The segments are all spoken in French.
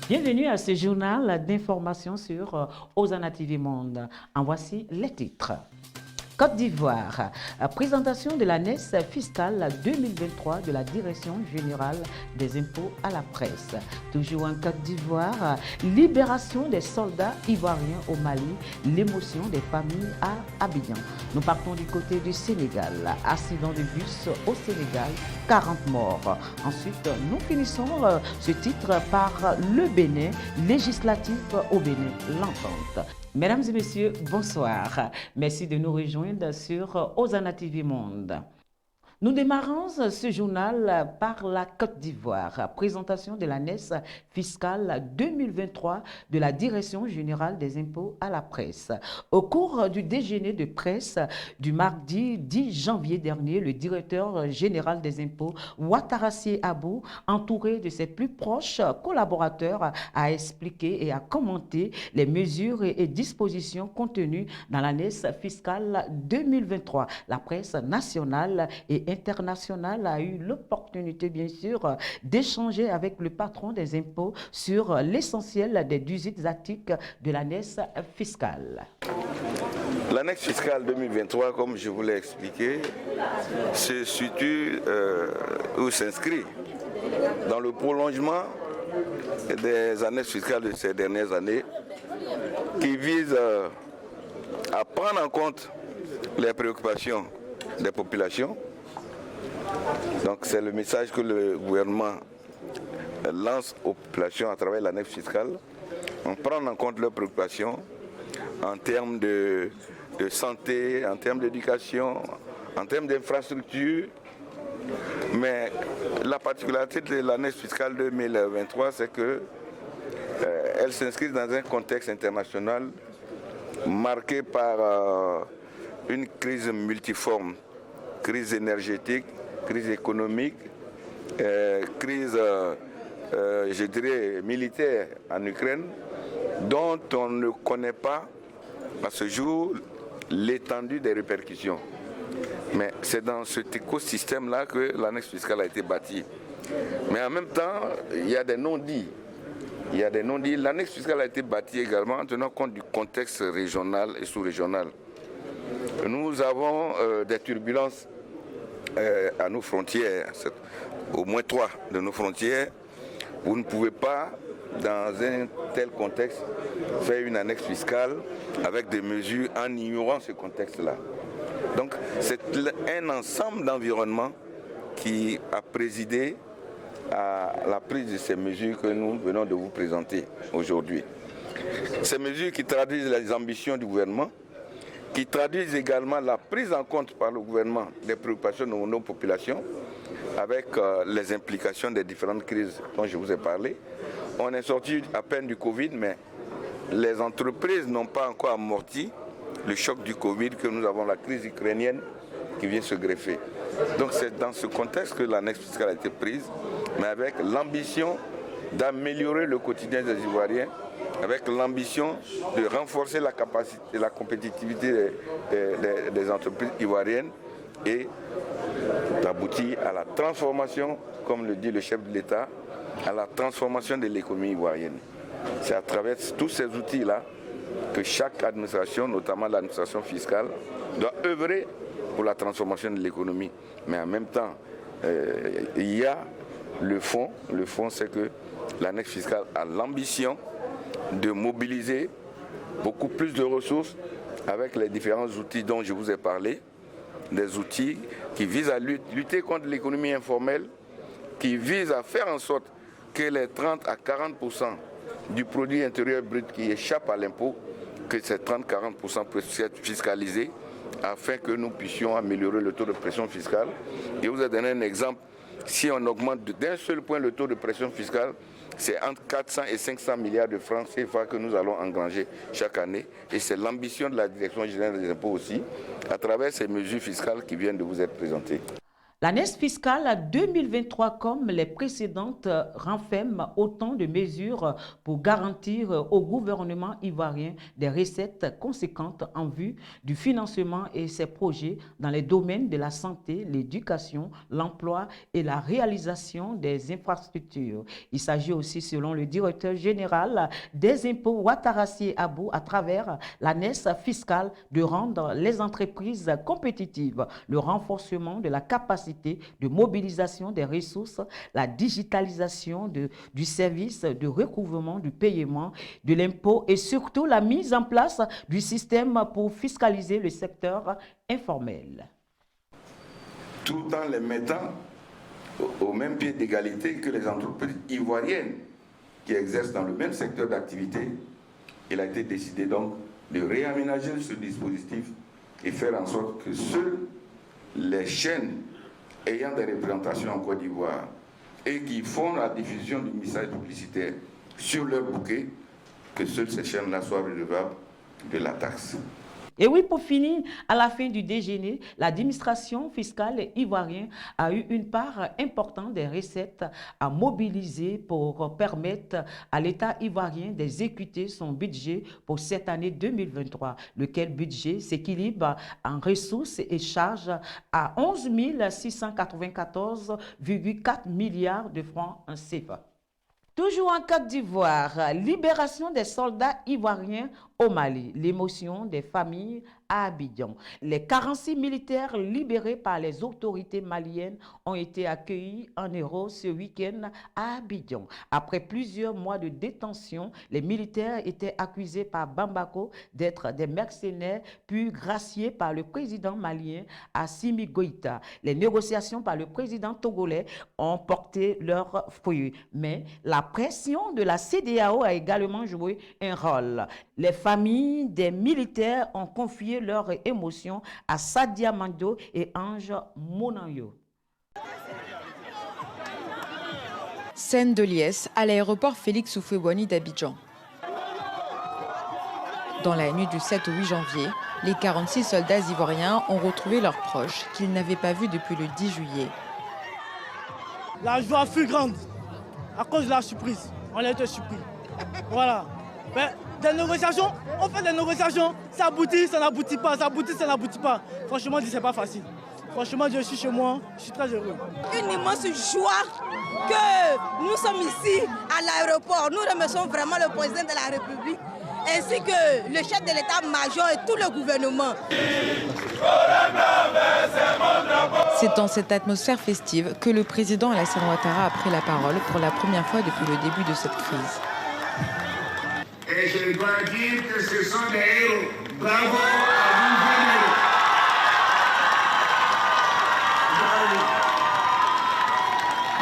Bienvenue à ce journal d'information sur Ozana TV Monde. En voici les titres. Côte d'Ivoire, présentation de la NES fiscale 2023 de la Direction générale des impôts à la presse. Toujours en Côte d'Ivoire, libération des soldats ivoiriens au Mali, l'émotion des familles à Abidjan. Nous partons du côté du Sénégal. Accident de bus au Sénégal, 40 morts. Ensuite, nous finissons ce titre par le Bénin, législatif au Bénin, l'entente. Mesdames et messieurs, bonsoir. Merci de nous rejoindre sur Ozana TV Monde. Nous démarrons ce journal par la Côte d'Ivoire. Présentation de la NES fiscale 2023 de la Direction générale des impôts à la presse. Au cours du déjeuner de presse du mardi 10 janvier dernier, le directeur général des impôts, Ouattarassy Abou, entouré de ses plus proches collaborateurs, a expliqué et a commenté les mesures et dispositions contenues dans la NES fiscale 2023. La presse nationale et internationale a eu l'opportunité, bien sûr, d'échanger avec le patron des impôts sur l'essentiel des 18 articles de l'annexe fiscale. L'annexe fiscale 2023, comme je vous l'ai expliqué, se situe ou s'inscrit dans le prolongement des annexes fiscales de ces dernières années qui visent à prendre en compte les préoccupations des populations. Donc c'est le message que le gouvernement lance aux populations à travers l'annexe fiscale. On prend en compte leurs préoccupations en termes de santé, en termes d'éducation, en termes d'infrastructure. Mais la particularité de l'annexe fiscale 2023, c'est qu'elle s'inscrit dans un contexte international marqué par une crise multiforme, crise énergétique, crise économique, crise, je dirais, militaire en Ukraine, dont on ne connaît pas à ce jour l'étendue des répercussions. Mais c'est dans cet écosystème-là que l'annexe fiscale a été bâtie. Mais en même temps, il y a des non-dits. Il y a des non-dits. L'annexe fiscale a été bâtie également en tenant compte du contexte régional et sous-régional. Nous avons des turbulences à nos frontières, au moins 3 de nos frontières. Vous ne pouvez pas, dans un tel contexte, faire une annexe fiscale avec des mesures en ignorant ce contexte-là. Donc c'est un ensemble d'environnements qui a présidé à la prise de ces mesures que nous venons de vous présenter aujourd'hui. Ces mesures qui traduisent les ambitions du gouvernement, qui traduisent également la prise en compte par le gouvernement des préoccupations de nos populations, avec les implications des différentes crises dont je vous ai parlé. On est sorti à peine du Covid, mais les entreprises n'ont pas encore amorti le choc du Covid, que nous avons la crise ukrainienne qui vient se greffer. Donc c'est dans ce contexte que l'annexe fiscale a été prise, mais avec l'ambition d'améliorer le quotidien des Ivoiriens, avec l'ambition de renforcer la capacité et la compétitivité des entreprises ivoiriennes et d'aboutir à la transformation, comme le dit le chef de l'État, à la transformation de l'économie ivoirienne. C'est à travers tous ces outils-là que chaque administration, notamment l'administration fiscale, doit œuvrer pour la transformation de l'économie. Mais en même temps, il y a le fond. Le fond, c'est que l'annexe fiscale a l'ambition de mobiliser beaucoup plus de ressources avec les différents outils dont je vous ai parlé, des outils qui visent à lutter contre l'économie informelle, qui visent à faire en sorte que les 30 à 40% du produit intérieur brut qui échappe à l'impôt, que ces 30-40% puissent être fiscalisés afin que nous puissions améliorer le taux de pression fiscale. Je vous ai donné un exemple. Si on augmente d'un seul point le taux de pression fiscale, c'est entre 400 et 500 milliards de francs CFA que nous allons engranger chaque année. Et c'est l'ambition de la Direction générale des impôts aussi, à travers ces mesures fiscales qui viennent de vous être présentées. L'année fiscale 2023, comme les précédentes, renferme autant de mesures pour garantir au gouvernement ivoirien des recettes conséquentes en vue du financement et ses projets dans les domaines de la santé, l'éducation, l'emploi et la réalisation des infrastructures. Il s'agit aussi, selon le directeur général des impôts Ouattarassi Abou, à travers l'année fiscale, de rendre les entreprises compétitives, le renforcement de la capacité de mobilisation des ressources, la digitalisation du service de recouvrement du paiement de l'impôt et surtout la mise en place du système pour fiscaliser le secteur informel. Tout en les mettant au même pied d'égalité que les entreprises ivoiriennes qui exercent dans le même secteur d'activité, il a été décidé donc de réaménager ce dispositif et faire en sorte que seules les chaînes ayant des représentations en Côte d'Ivoire et qui font la diffusion du message publicitaire sur leur bouquet, que seules ces chaînes-là soient redevables de la taxe. Et oui, pour finir, à la fin du déjeuner, l'administration fiscale ivoirienne a eu une part importante des recettes à mobiliser pour permettre à l'État ivoirien d'exécuter son budget pour cette année 2023, lequel budget s'équilibre en ressources et charges à 11 694,4 milliards de francs CFA. Toujours en Côte d'Ivoire, libération des soldats ivoiriens au Mali, l'émotion des familles à Abidjan. Les 46 militaires libérés par les autorités maliennes ont été accueillis en héros ce week-end à Abidjan. Après plusieurs mois de détention, les militaires étaient accusés par Bamako d'être des mercenaires, puis graciés par le président malien Assimi Goïta. Les négociations par le président togolais ont porté leurs fruits, mais la pression de la CEDEAO a également joué un rôle. Les familles des militaires ont confié leurs émotions à Sadia Mando et Ange Monanyo. Scène de liesse à l'aéroport Félix Houphouët-Boigny d'Abidjan. Dans la nuit du 7 au 8 janvier, les 46 soldats ivoiriens ont retrouvé leurs proches qu'ils n'avaient pas vus depuis le 10 juillet. La joie fut grande à cause de la surprise. On a été surpris. Voilà. Mais des négociations, on fait des négociations, ça aboutit, ça n'aboutit pas, ça aboutit, ça n'aboutit pas. Franchement, c'est pas facile. Franchement, je suis chez moi, je suis très heureux. Une immense joie que nous sommes ici à l'aéroport. Nous remercions vraiment le président de la République ainsi que le chef de l'état-major et tout le gouvernement. C'est dans cette atmosphère festive que le président Alassane Ouattara a pris la parole pour la première fois depuis le début de cette crise. Et je dois dire que ce sont des héros. Bravo à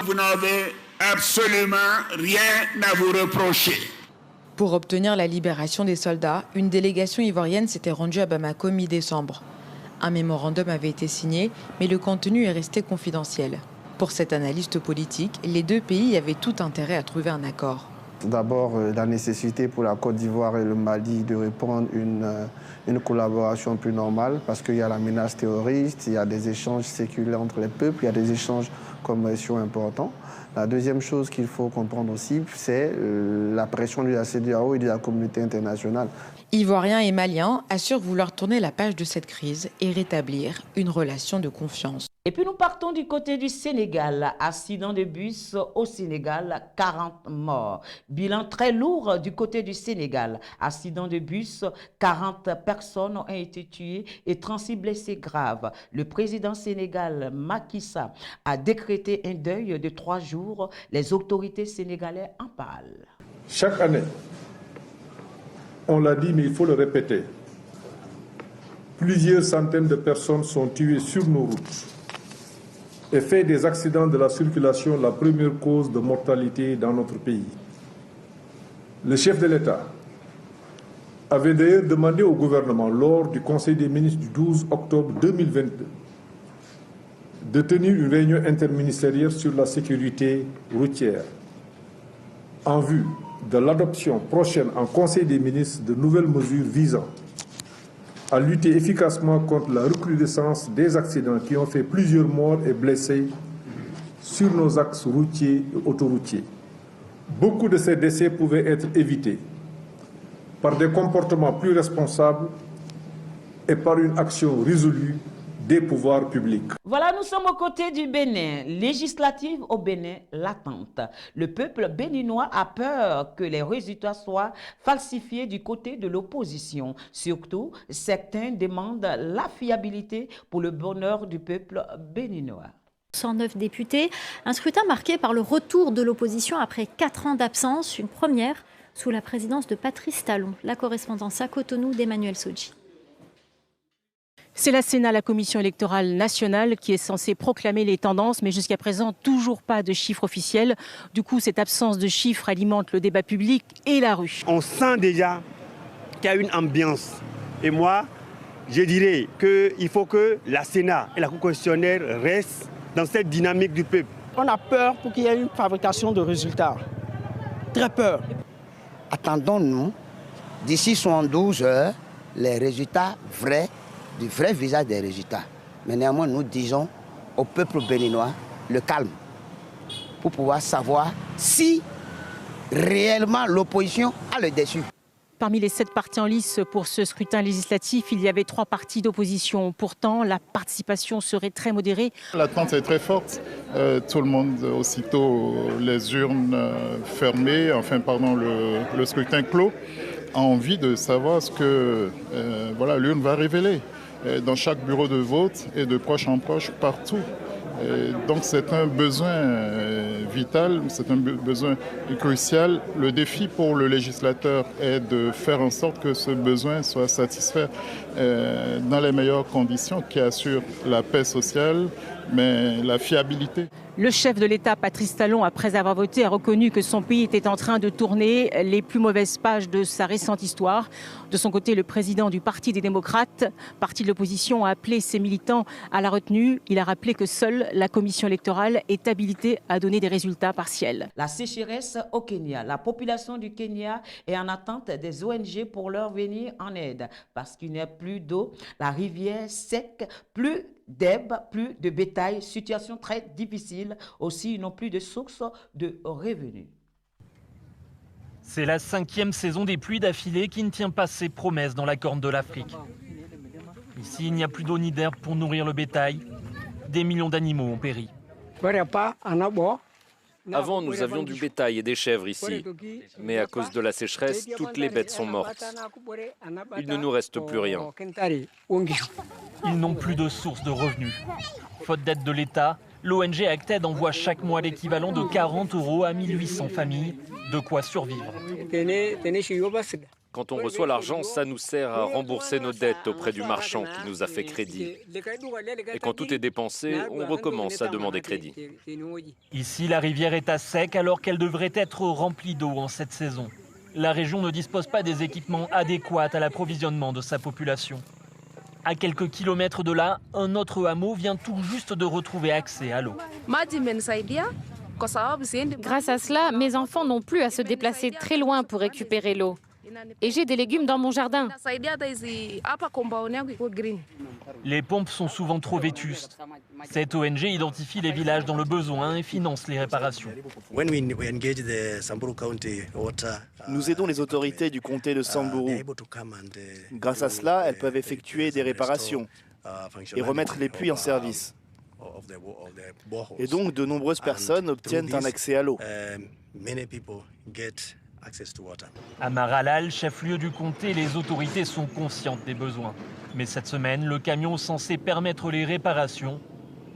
vous. Vous n'avez absolument rien à vous reprocher. Pour obtenir la libération des soldats, une délégation ivoirienne s'était rendue à Bamako mi-décembre. Un mémorandum avait été signé, mais le contenu est resté confidentiel. Pour cet analyste politique, les deux pays avaient tout intérêt à trouver un accord. D'abord, la nécessité pour la Côte d'Ivoire et le Mali de reprendre une collaboration plus normale parce qu'il y a la menace terroriste, il y a des échanges séculaires entre les peuples, il y a des échanges commerciaux importants. La deuxième chose qu'il faut comprendre aussi, c'est la pression de la CEDEAO et de la communauté internationale. Ivoiriens et Maliens assurent vouloir tourner la page de cette crise et rétablir une relation de confiance. Et puis nous partons du côté du Sénégal. Accident de bus au Sénégal, 40 morts. Bilan très lourd du côté du Sénégal. Accident de bus, 40 personnes ont été tuées et 36 blessés graves. Le président sénégal Macky Sall a décrété un deuil de 3 jours. Les autorités sénégalaises en parlent. Chaque année, on l'a dit mais il faut le répéter, plusieurs centaines de personnes sont tuées sur nos routes et fait des accidents de la circulation la première cause de mortalité dans notre pays. Le chef de l'État avait d'ailleurs demandé au gouvernement, lors du Conseil des ministres du 12 octobre 2022, de tenir une réunion interministérielle sur la sécurité routière en vue de l'adoption prochaine en Conseil des ministres de nouvelles mesures visant à lutter efficacement contre la recrudescence des accidents qui ont fait plusieurs morts et blessés sur nos axes routiers et autoroutiers. Beaucoup de ces décès pouvaient être évités par des comportements plus responsables et par une action résolue des pouvoirs publics. Voilà, nous sommes aux côtés du Bénin. Législative au Bénin, l'attente. Le peuple béninois a peur que les résultats soient falsifiés du côté de l'opposition. Surtout, certains demandent la fiabilité pour le bonheur du peuple béninois. 109 députés, un scrutin marqué par le retour de l'opposition après 4 ans d'absence, une première sous la présidence de Patrice Talon. La correspondance à Cotonou d'Emmanuel Sodji. C'est la Sénat, la Commission électorale nationale, qui est censée proclamer les tendances, mais jusqu'à présent, toujours pas de chiffres officiels. Du coup, cette absence de chiffres alimente le débat public et la rue. On sent déjà qu'il y a une ambiance. Et moi, je dirais qu'il faut que la Sénat et la Cour constitutionnelle restent dans cette dynamique du peuple. On a peur pour qu'il y ait une fabrication de résultats. Très peur. Attendons-nous, d'ici 72 heures, les résultats vrais, du vrai visage des résultats. Mais néanmoins, nous disons au peuple béninois le calme pour pouvoir savoir si réellement l'opposition a le dessus. Parmi les 7 partis en lice pour ce scrutin législatif, il y avait 3 partis d'opposition. Pourtant, la participation serait très modérée. L'attente est très forte. Tout le monde, aussitôt les urnes fermées, le scrutin clos, a envie de savoir ce que l'urne va révéler dans chaque bureau de vote et de proche en proche partout. Donc c'est un besoin vital, c'est un besoin crucial. Le défi pour le législateur est de faire en sorte que ce besoin soit satisfait dans les meilleures conditions qui assurent la paix sociale, mais la fiabilité. Le chef de l'État, Patrice Talon, après avoir voté, a reconnu que son pays était en train de tourner les plus mauvaises pages de sa récente histoire. De son côté, le président du Parti des démocrates, parti de l'opposition, a appelé ses militants à la retenue. Il a rappelé que seule la commission électorale est habilitée à donner des résultats partiels. La sécheresse au Kenya. La population du Kenya est en attente des ONG pour leur venir en aide. Parce qu'il n'y a plus d'eau, la rivière sec, plus d'herbe, plus de bétail, situation très difficile. Aussi, ils n'ont plus de source de revenus. C'est la 5e saison des pluies d'affilée qui ne tient pas ses promesses dans la Corne de l'Afrique. Ici, il n'y a plus d'eau ni d'herbe pour nourrir le bétail. Des millions d'animaux ont péri. Avant, nous avions du bétail et des chèvres ici. Mais à cause de la sécheresse, toutes les bêtes sont mortes. Il ne nous reste plus rien. Ils n'ont plus de source de revenus. Faute d'aide de l'État, l'ONG Acted envoie chaque mois l'équivalent de 40 € à 1800 familles, de quoi survivre. Quand on reçoit l'argent, ça nous sert à rembourser nos dettes auprès du marchand qui nous a fait crédit. Et quand tout est dépensé, on recommence à demander crédit. Ici, la rivière est à sec alors qu'elle devrait être remplie d'eau en cette saison. La région ne dispose pas des équipements adéquats à l'approvisionnement de sa population. À quelques kilomètres de là, un autre hameau vient tout juste de retrouver accès à l'eau. Grâce à cela, mes enfants n'ont plus à se déplacer très loin pour récupérer l'eau. Et j'ai des légumes dans mon jardin. Les pompes sont souvent trop vétustes. Cette ONG identifie les villages dans le besoin et finance les réparations. Nous aidons les autorités du comté de Samburu. Grâce à cela, elles peuvent effectuer des réparations et remettre les puits en service. Et donc, de nombreuses personnes obtiennent un accès à l'eau. À Maralal, chef-lieu du comté, les autorités sont conscientes des besoins. Mais cette semaine, le camion censé permettre les réparations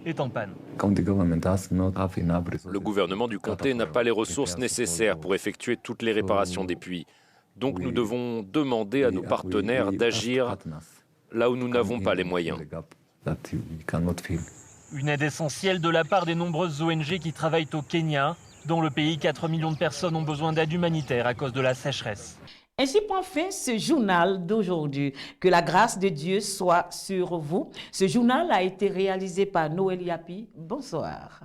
est en panne. Le gouvernement du comté n'a pas les ressources nécessaires pour effectuer toutes les réparations des puits. Donc nous devons demander à nos partenaires d'agir là où nous n'avons pas les moyens. Une aide essentielle de la part des nombreuses ONG qui travaillent au Kenya. Dans le pays, 4 millions de personnes ont besoin d'aide humanitaire à cause de la sécheresse. Ainsi prend fin ce journal d'aujourd'hui. Que la grâce de Dieu soit sur vous. Ce journal a été réalisé par Noël Yapi. Bonsoir.